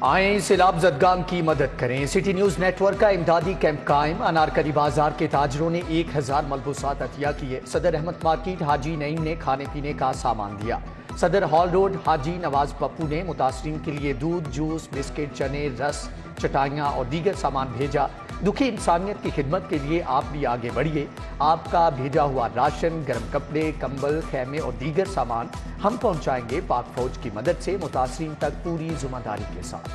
آئیں سیلاب زدگان کی مدد کریں۔ سٹی نیوز نیٹ ورک کا امدادی کیمپ قائم۔ انارکلی بازار کے تاجروں نے 1000 ملبوسات عطیہ کیے۔ صدر احمد مارکیٹ حاجی نعیم نے کھانے پینے کا سامان دیا۔ صدر ہال روڈ حاجی نواز پپو نے متاثرین کے لیے دودھ، جوس، بسکٹ، چنے، رس، چٹائیاں اور دیگر سامان بھیجا۔ دکھی انسانیت کی خدمت کے لیے آپ بھی آگے بڑھیے۔ آپ کا بھیجا ہوا راشن، گرم کپڑے، کمبل، خیمے اور دیگر سامان ہم پہنچائیں گے پاک فوج کی مدد سے، متاثرین تک پوری ذمہ داری کے ساتھ۔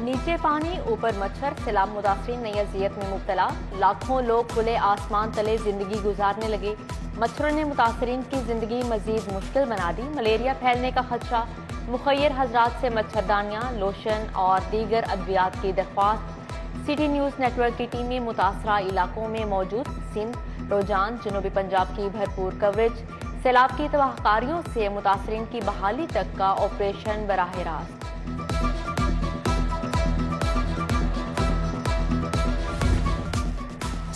نیچے پانی اوپر مچھر، سیلاب متاثرین نئی اذیت میں مبتلا۔ لاکھوں لوگ کھلے آسمان تلے زندگی گزارنے لگے۔ مچھروں نے متاثرین کی زندگی مزید مشکل بنا دی۔ ملیریا پھیلنے کا خدشہ۔ مخیر حضرات سے مچھردانیاں، لوشن اور دیگر ادویات کی درخواست۔ سٹی نیوز نیٹ ورک کی ٹیمیں متاثرہ علاقوں میں موجود۔ سندھ، روجان، جنوبی پنجاب کی بھرپور کوریج۔ سیلاب کی تباہ کاریوں سے متاثرین کی بحالی تک کا آپریشن براہ راست۔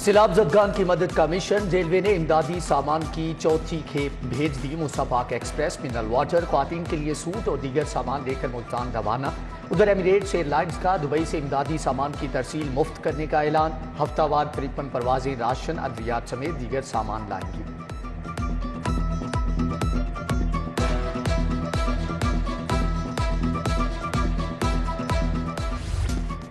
سیلاب زدگان کی مدد کا مشن۔ ریلوے نے امدادی سامان کی چوتھی کھیپ بھیج دی۔ موسیٰ پاک ایکسپریس، منرل واٹر، خواتین کے لیے سوٹ اور دیگر سامان لے کر ملتان روانہ۔ ادھر ایمریٹس ایئر لائنز کا دبئی سے امدادی سامان کی ترسیل مفت کرنے کا اعلان۔ ہفتہ وار 53 پروازیں راشن، ادویات سمیت دیگر سامان لائیں گی۔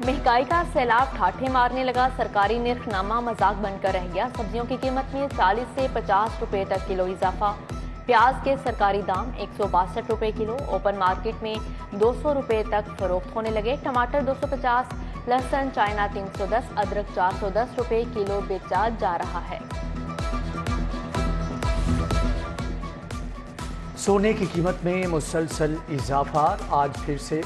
مہنگائی کا سیلاب ٹھاٹھے مارنے لگا۔ سرکاری نرخ نامہ مذاق بن کر رہ گیا۔ سبزیوں کی قیمت میں 40 سے 50 روپے تک کلو اضافہ۔ پیاز کے سرکاری دام 162 روپے کلو، اوپن مارکیٹ میں 200 روپے تک فروخت ہونے لگے۔ ٹماٹر 250، لہسن چائنا 310، ادرک 410 روپے کلو بیچا جا رہا ہے۔ سونے کی قیمت میں مسلسل اضافہ۔ آج پھر سے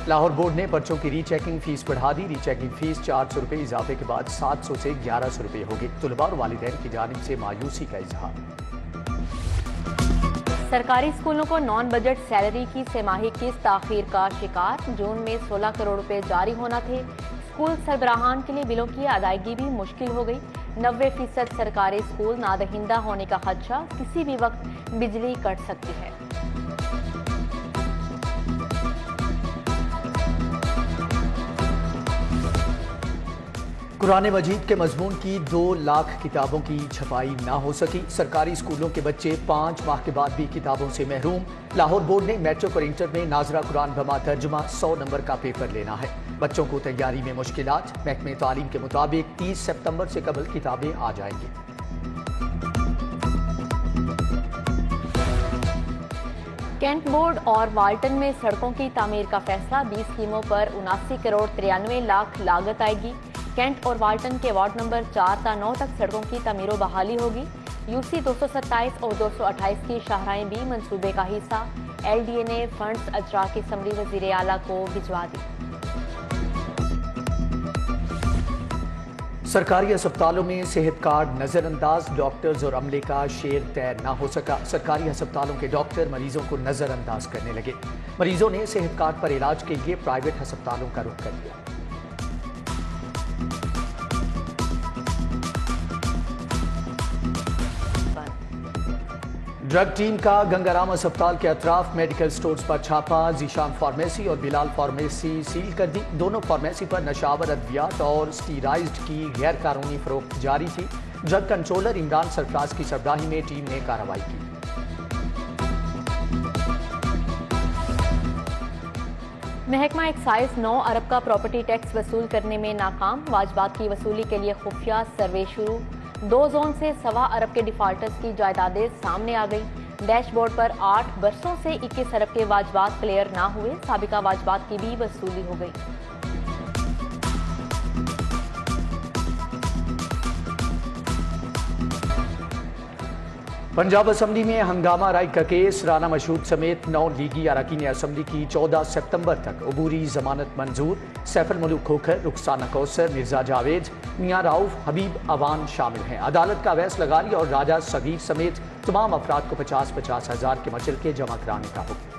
لاہور بورڈ نے بچوں کی ری چیکنگ فیس بڑھا دی۔ ری چیکنگ فیس 400 روپے اضافے کے بعد 700 سے 1100 روپے ہوگی۔ طلباء اور والدین کی جانب سے مایوسی کا اظہار۔ سرکاری اسکولوں کو نان بجٹ سیلری کی سہ ماہی قسط تاخیر کا شکار۔ جون میں 16 کروڑ روپے جاری ہونا تھے۔ اسکول سربراہان کے لیے بلوں کی ادائیگی بھی مشکل ہو گئی۔ 90% سرکاری اسکول نادہندہ ہونے کا خدشہ۔ کسی بھی وقت بجلی کٹ سکتی ہے۔ قرآن مجید کے مضمون کی 2 لاکھ کتابوں کی چھپائی نہ ہو سکی۔ سرکاری اسکولوں کے بچے 5 ماہ کے بعد بھی کتابوں سے محروم۔ لاہور بورڈ نے میٹرک اور انٹر میں ناظرہ قرآن بما ترجمہ 100 نمبر کا پیپر لینا ہے۔ بچوں کو تیاری میں مشکلات۔ محکمہ تعلیم کے مطابق 30 ستمبر سے قبل کتابیں آ جائیں گی۔ کینٹ بورڈ اور والٹن میں سڑکوں کی تعمیر کا فیصلہ۔ 20 اسکیموں پر 79 کروڑ 93 لاکھ لاگت آئے گی۔ کینٹ اور والٹن کے وارڈ نمبر 4 تا 9 تک سڑکوں کی تعمیر و بحالی ہوگی۔ UC 227 اور 228 کی شاہراہیں بھی منصوبے کا حصہ۔ LDA نے فنڈز اجرا کی سمری وزیر اعلیٰ کو بھجوا دی۔ سرکاری ہسپتالوں میں صحت کارڈ نظر انداز۔ ڈاکٹرز اور عملے کا شیئر طے نہ ہو سکا۔ سرکاری ہسپتالوں کے ڈاکٹر مریضوں کو نظر انداز کرنے لگے۔ مریضوں نے صحت کارڈ پر علاج کے لیے پرائیویٹ ہسپتالوں کا رخ کر لیا۔ ڈرگ ٹیم کا گنگا رام ہسپتال کے اطراف میڈیکل سٹورز پر چھاپا۔ ذیشان فارمیسی اور بلال فارمیسی سیل کر دی۔ دونوں فارمیسی پر نشاور ادویات اور سٹیرائزڈ کی غیر قانونی فروخت جاری تھی۔ ڈرگ کنٹرولر عمران سرفراز کی سربراہی میں ٹیم نے کارروائی کی۔ محکمہ ایکسائز 9 ارب کا پراپرٹی ٹیکس وصول کرنے میں ناکام۔ واجبات کی وصولی کے لیے خفیہ سروے شروع۔ 2 زون سے 1.25 ارب کے ڈیفالٹرز کی جائیدادیں سامنے آ گئی۔ ڈیش بورڈ پر 8 برسوں سے 21 ارب کے واجبات کلیئر نہ ہوئے۔ سابقہ واجبات کی بھی وصولی ہو گئی۔ پنجاب اسمبلی میں ہنگامہ رائے کا کیس۔ رانا مشہود سمیت 9 لیگی اراکین اسمبلی کی 14 ستمبر تک عبوری ضمانت منظور۔ سیف الملوک کھوکھر، رخسانہ کوثر، مرزا جاوید، میاں راؤف، حبیب اوان شامل ہیں۔ عدالت کا اویس لغاری اور راجہ صغیر سمیت تمام افراد کو 50-50 ہزار کے مچلکے جمع کرانے کا حکم۔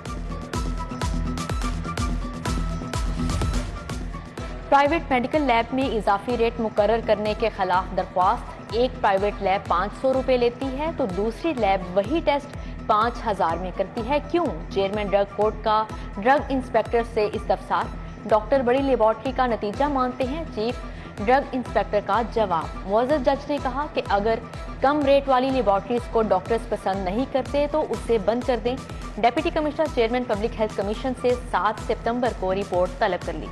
پرائیویٹ میڈیکل لیب میں اضافی ریٹ مقرر کرنے کے خلاف درخواست۔ ایک پرائیویٹ لیب 500 روپے لیتی ہے تو دوسری لیب وہی ٹیسٹ 5000 میں کرتی ہے؟ کیوں؟ چیئرمین ڈرگ کورٹ کا ڈرگ انسپیکٹر سے استفسار۔ ڈاکٹر بڑی لیبارٹری کا نتیجہ مانتے ہیں؟ چیف ڈرگ انسپیکٹر کا جواب۔ معزز جج نے کہا کہ اگر کم ریٹ والی لیبارٹریز کو ڈاکٹرز پسند نہیں کرتے تو اسے بند کر دیں۔ Deputy commissioner chairman public health commission سے 7 ستمبر کو رپورٹ طلب کر لی۔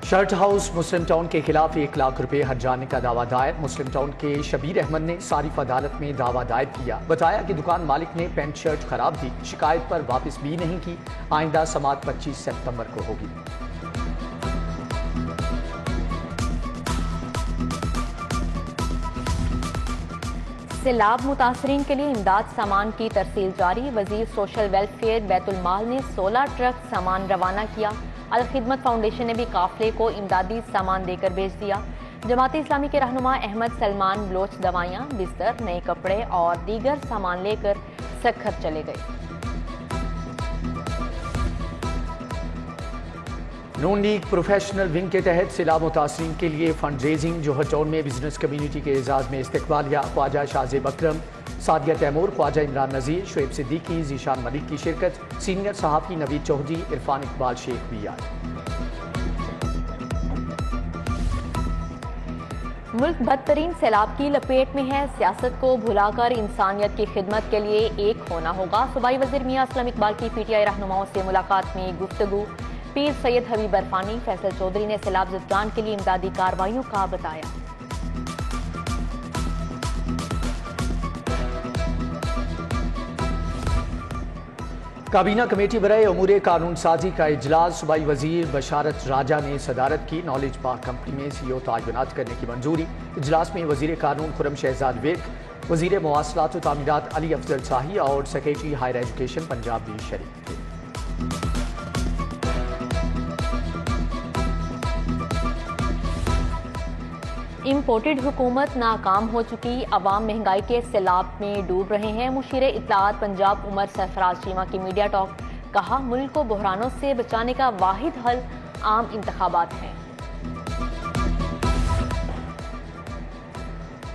شرٹ ہاؤس مسلم ٹاؤن کے خلاف 1 لاکھ روپے ہرجانے کا دعویٰ دائر۔ مسلم ٹاؤن کے شبیر احمد نے صارف عدالت میں دعویٰ دائر کیا۔ بتایا کہ دکان مالک نے پینٹ شرٹ خراب تھی، شکایت پر واپس بھی نہیں کی۔ آئندہ سماعت 25 ستمبر کو ہوگی۔ سیلاب متاثرین کے لیے امداد سامان کی ترسیل جاری۔ وزیر سوشل ویلفیئر بیت المال نے 16 ٹرک سامان روانہ کیا۔ الخدمت فاؤنڈیشن نے بھی قافلے کو امدادی سامان دے کر بھیج دیا۔ جماعت اسلامی کے رہنما احمد سلمان بلوچ دوائیاں، بستر، نئے کپڑے اور دیگر سامان لے کر سکھر چلے گئے۔ نون لیگ پروفیشنل ونگ کے تحت سیلاب متاثرین کے لیے فنڈ ریزنگ۔ جوہر ٹاؤن میں بزنس کمیونٹی کے اعزاز میں استقبالیہ۔ خواجہ شاہزیب اکرم، سعدیہ تیمور، خواجہ عمران نذیر، شعیب صدیقی، ذیشان ملک کی شرکت۔ سینئر صحافی نوید چودھری، عرفان اقبال شیخ بھی آئے۔ ملک بدترین سیلاب کی لپیٹ میں ہے، سیاست کو بھلا کر انسانیت کی خدمت کے لیے ایک ہونا ہوگا۔ صوبائی وزیر میاں اسلم اقبال کی پی ٹی آئی رہنماؤں سے ملاقات میں گفتگو۔ پیر سید حبیب عرفانی، فیصل چودھری نے سیلاب زدگان کے لیے امدادی کارروائیوں کا بتایا۔ کابینہ کمیٹی برائے امور قانون سازی کا اجلاس۔ صوبائی وزیر بشارت راجہ نے صدارت کی۔ نالج پارک کمپنی میں سی او تعینات کرنے کی منظوری۔ اجلاس میں وزیر قانون خرم شہزاد ویک، وزیر مواصلات و تعمیرات علی افضل شاہی اور سیکریٹری ہائر ایجوکیشن پنجاب بھی شریک تھے۔ امپورٹڈ حکومت ناکام ہو چکی، عوام مہنگائی کے سیلاب میں ڈوب رہے ہیں۔ مشیر اطلاعات پنجاب عمر سرفراز چیمہ کی میڈیا ٹاک۔ کہا، ملک کو بحرانوں سے بچانے کا واحد حل عام انتخابات ہیں۔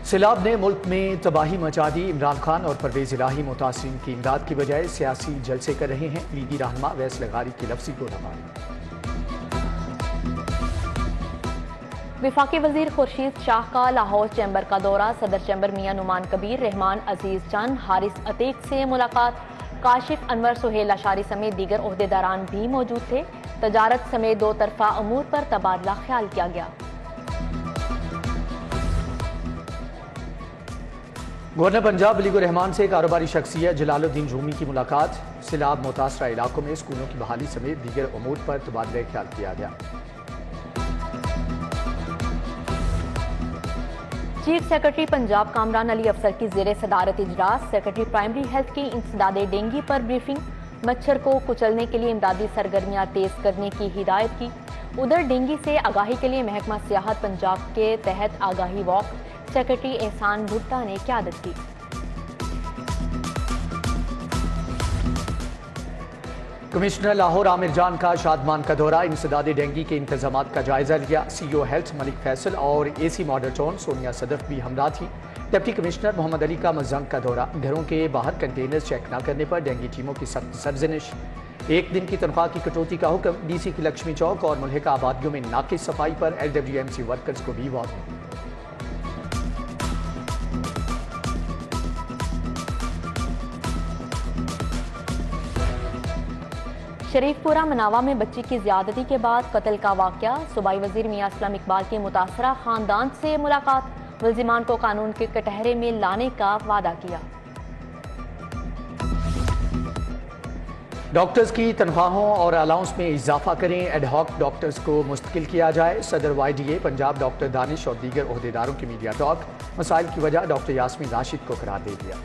سیلاب نے ملک میں تباہی مچا دی۔ عمران خان اور پرویز الہی متاثرین کی امداد کی بجائے سیاسی جلسے کر رہے ہیں۔ لیگی رہنما ویس لغاری کی لفظی گولہباری۔ وفاقی وزیر خورشید شاہ کا لاہور چیمبر کا دورہ۔ صدر چیمبر میاں نعمان کبیر، رحمان عزیز چند، حارث عتیق سے ملاقات۔ کاشف انور سہیل اشاری سمیت دیگر عہدیداران بھی موجود تھے۔ تجارت سمیت 2 طرفہ امور پر تبادلہ خیال کیا گیا۔ گورنر پنجاب ولی الرحمان سے کاروباری شخصیت جلال الدین رومی کی ملاقات۔ سیلاب متاثرہ علاقوں میں اسکولوں کی بحالی سمیت دیگر امور پر تبادلہ خیال کیا گیا۔ چیف سیکرٹری پنجاب کامران علی افسر کی زیر صدارت اجلاس۔ سیکرٹری پرائمری ہیلتھ کی انسداد ڈینگی پر بریفنگ۔ مچھر کو کچلنے کے لیے امدادی سرگرمیاں تیز کرنے کی ہدایت کی۔ ادھر ڈینگی سے آگاہی کے لیے محکمہ سیاحت پنجاب کے تحت آگاہی واک۔ سیکرٹری احسان بھٹا نے قیادت کی۔ کمشنر لاہور عامر جان کا شادمان کا دورہ۔ انسداد ڈینگی کے انتظامات کا جائزہ لیا۔ سی او ہیلتھ ملک فیصل اور اے سی ماڈل ٹاؤن سونیا صدف بھی ہمراہ تھی۔ ڈپٹی کمشنر محمد علی کا مزنگ کا دورہ۔ گھروں کے باہر کنٹینر چیک نہ کرنے پر ڈینگی ٹیموں کی سخت سرزنش۔ 1 دن کی تنخواہ کی کٹوتی کا حکم۔ ڈی سی کی لکشمی چوک اور ملحقہ آبادیوں میں ناقص صفائی پر LWMC ورکرز کو بھی وارننگ۔ شریف پورہ مناوا میں بچی کی زیادتی کے بعد قتل کا واقعہ۔ صوبائی وزیر میاں اسلم اقبال کی متاثرہ خاندان سے ملاقات۔ ملزمان کو قانون کے کٹہرے میں لانے کا وعدہ کیا۔ ڈاکٹرز کی تنخواہوں اور الاؤنس میں اضافہ کریں۔ ایڈ ہاک ڈاکٹرز کو مستقل کیا جائے۔ صدر YDA پنجاب ڈاکٹر دانش اور دیگر عہدیداروں کی میڈیا ٹاک۔ مسائل کی وجہ ڈاکٹر یاسمین راشد کو قرار دے دیا۔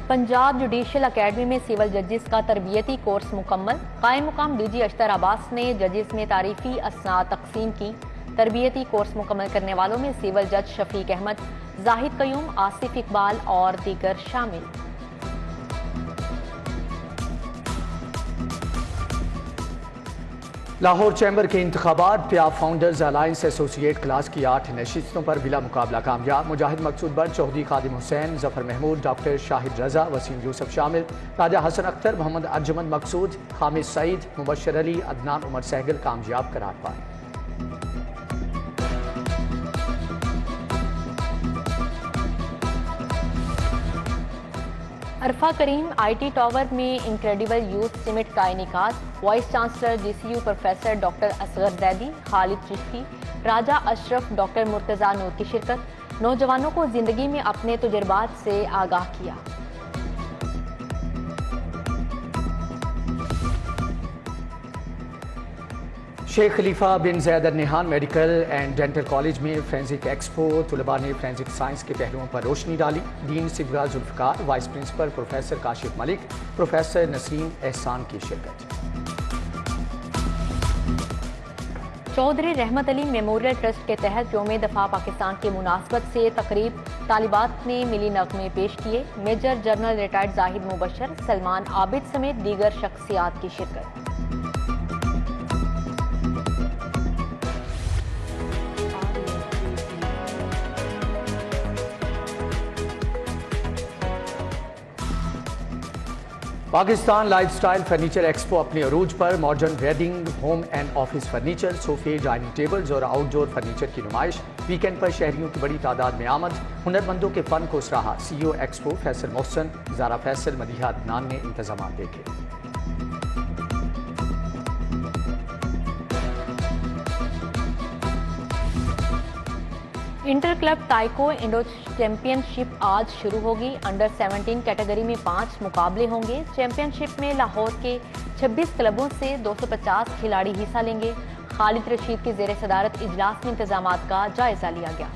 پنجاب جوڈیشل اکیڈمی میں سول ججز کا تربیتی کورس مکمل۔ قائم مقام DG اشتر عباس نے ججز میں تعریفی اسناد تقسیم کی۔ تربیتی کورس مکمل کرنے والوں میں سول جج شفیق احمد، زاہد قیوم، آصف اقبال اور دیگر شامل۔ لاہور چیمبر کے انتخابات پیا فاؤنڈرز الائنس ایسوسیٹ کلاس کی 8 نشستوں پر بلا مقابلہ کامیاب۔ مجاہد مقصود بٹ، چودھری خادم حسین، ظفر محمود، ڈاکٹر شاہد رضا، وسیم یوسف شامل۔ راجہ حسن اختر، محمد ارجمند مقصود، خامد سعید، مبشر علی، عدنان عمر سہگل کامیاب قرار پائے۔ Arfa Karim I T tower میں انکریڈیبل یوتھ سمٹ کا انعقاد۔ Vice chancellor G C U professor doctor Asghar Zaidi, Khalid Chishti, Raja Ashraf, doctor Murtaza Noor کی شرکت۔ نوجوانوں کو زندگی میں اپنے تجربات سے آگاہ کیا۔ شیخ خلیفہ bin Zayed Al Nahyan medical and dental college میں فرینزک ایکسپو، طلباء نے فرینزک سائنس کے پہلوؤں پر روشنی ڈالی۔ Dean Sibgha Zulfiqar, vice principal professor Kashif Malik, professor Nasreen Ehsan کی شرکت۔ چودھری رحمت علی میموریل ٹرسٹ کے تحت یوم دفاع پاکستان کی مناسبت سے تقریب، طالبات نے ملی نغمے پیش کیے۔ Major general retired Zahid Mubashir, Salman Abid سمیت دیگر شخصیات کی شرکت۔ Pakistan life style furniture expo اپنے عروج پر، modern wedding, home and office furniture, صوفے، ڈائننگ ٹیبلز اور آؤٹ ڈور فرنیچر کی نمائش۔ ویکینڈ پر شہریوں کی بڑی تعداد میں آمد، ہنرمندوں کے فن کو سراہا۔ سی ای او ایکسپو فیصل محسن، زارا فیصل، مدیحہ عدنان نے انتظامات دیکھے۔ انٹر کلب تائکو انڈو چیمپئن شپ آج شروع ہوگی۔ انڈر 17 کیٹیگری میں 5 مقابلے ہوں گے۔ چیمپئن شپ میں لاہور کے 26 کلبوں سے 250 کھلاڑی حصہ لیں گے۔ خالد رشید کی زیر صدارت اجلاس میں انتظامات کا جائزہ لیا گیا۔